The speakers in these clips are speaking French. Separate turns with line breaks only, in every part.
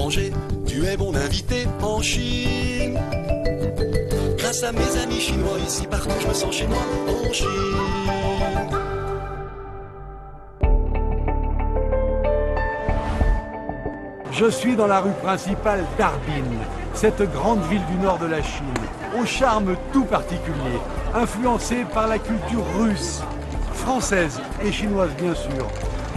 l'étranger, tu es mon invité en Chine. Grâce à mes amis chinois, ici partout je me sens chez moi en Chine.
Je suis dans la rue principale d'Harbin, cette grande ville du nord de la Chine, au charme tout particulier, influencée par la culture russe, française et chinoise bien sûr.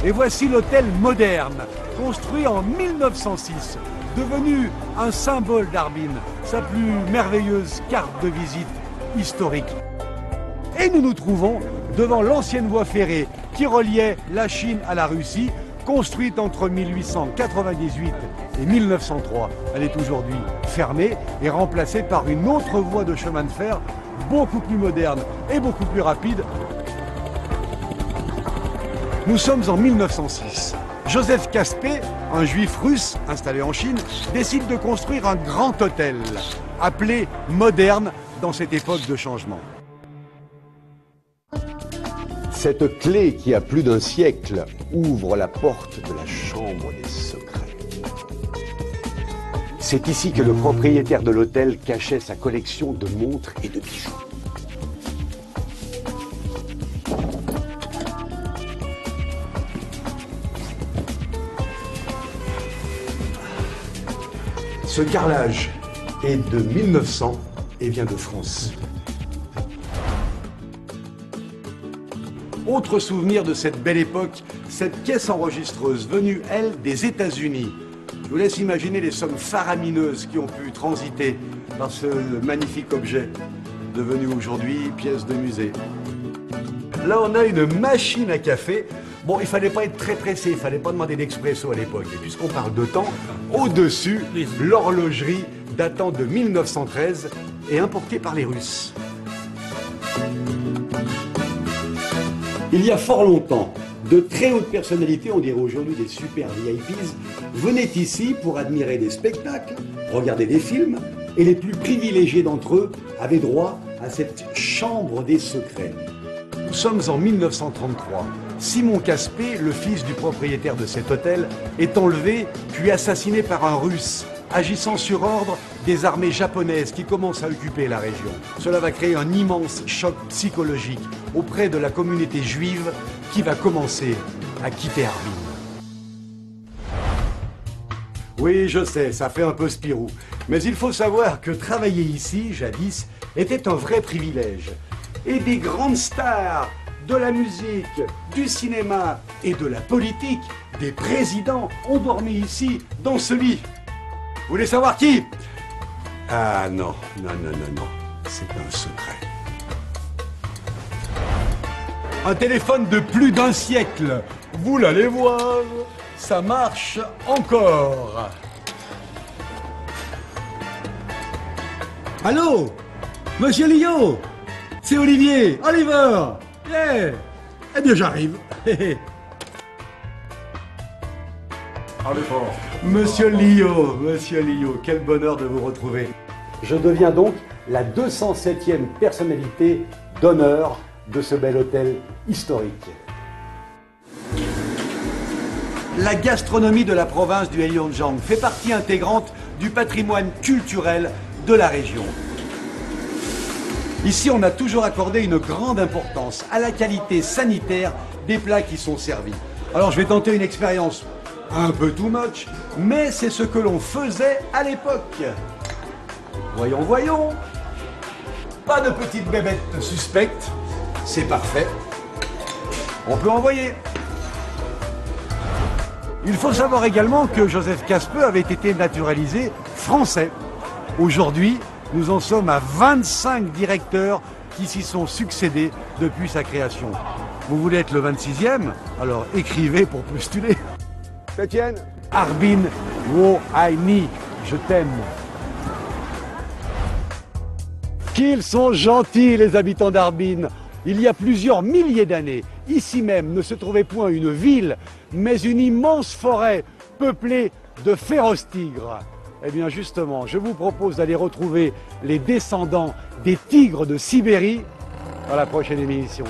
Et voici l'hôtel moderne, construit en 1906, devenu un symbole d'Harbin, sa plus merveilleuse carte de visite historique. Et nous nous trouvons devant l'ancienne voie ferrée qui reliait la Chine à la Russie, construite entre 1898 et 1903. Elle est aujourd'hui fermée et remplacée par une autre voie de chemin de fer, beaucoup plus moderne et beaucoup plus rapide. Nous sommes en 1906. Joseph Caspé, un juif russe installé en Chine, décide de construire un grand hôtel, appelé moderne dans cette époque de changement.
Cette clé qui a plus d'un siècle ouvre la porte de la chambre des secrets. C'est ici que le propriétaire de l'hôtel cachait sa collection de montres et de bijoux. Ce carrelage est de 1900 et vient de France.
Autre souvenir de cette belle époque, cette caisse enregistreuse venue, elle, des États-Unis. Je vous laisse imaginer les sommes faramineuses qui ont pu transiter par ce magnifique objet, devenu aujourd'hui pièce de musée. Là, on a une machine à café. Bon, il fallait pas être très pressé, il fallait pas demander d'expresso à l'époque. Et puisqu'on parle de temps, au-dessus, l'horlogerie datant de 1913 et importée par les Russes. Il y a fort longtemps, de très hautes personnalités, on dirait aujourd'hui des super VIPs, venaient ici pour admirer des spectacles, regarder des films, et les plus privilégiés d'entre eux avaient droit à cette chambre des secrets. Nous sommes en 1933. Simon Caspé, le fils du propriétaire de cet hôtel, est enlevé puis assassiné par un Russe, agissant sur ordre des armées japonaises qui commencent à occuper la région. Cela va créer un immense choc psychologique auprès de la communauté juive qui va commencer à quitter Harbin. Oui, je sais, ça fait un peu Spirou, mais il faut savoir que travailler ici, jadis, était un vrai privilège. Et des grandes stars de la musique, du cinéma et de la politique, des présidents ont dormi ici, dans ce lit. Vous voulez savoir qui? Ah non, non, non, non, non, c'est un secret. Un téléphone de plus d'un siècle, vous l'allez voir, ça marche encore. Allô? Monsieur Lio? C'est Olivier, Oliver. Yeah. Eh bien j'arrive. Monsieur Lio, quel bonheur de vous retrouver.
Je deviens donc la 207e personnalité d'honneur de ce bel hôtel historique.
La gastronomie de la province du Heilongjiang fait partie intégrante du patrimoine culturel de la région. Ici, on a toujours accordé une grande importance à la qualité sanitaire des plats qui sont servis. Alors, je vais tenter une expérience un peu too much, mais c'est ce que l'on faisait à l'époque. Voyons, voyons. Pas de petites bébêtes suspectes. C'est parfait. On peut envoyer. Il faut savoir également que Joseph Caspé avait été naturalisé français. Aujourd'hui, nous en sommes à 25 directeurs qui s'y sont succédés depuis sa création. Vous voulez être le 26e? Alors écrivez pour postuler.
Etienne?
Harbin Wo Ai Ni, je t'aime. Qu'ils sont gentils les habitants d'Harbin. Il y a plusieurs milliers d'années, ici même ne se trouvait point une ville, mais une immense forêt peuplée de féroces tigres. Eh bien justement, je vous propose d'aller retrouver les descendants des tigres de Sibérie dans la prochaine émission.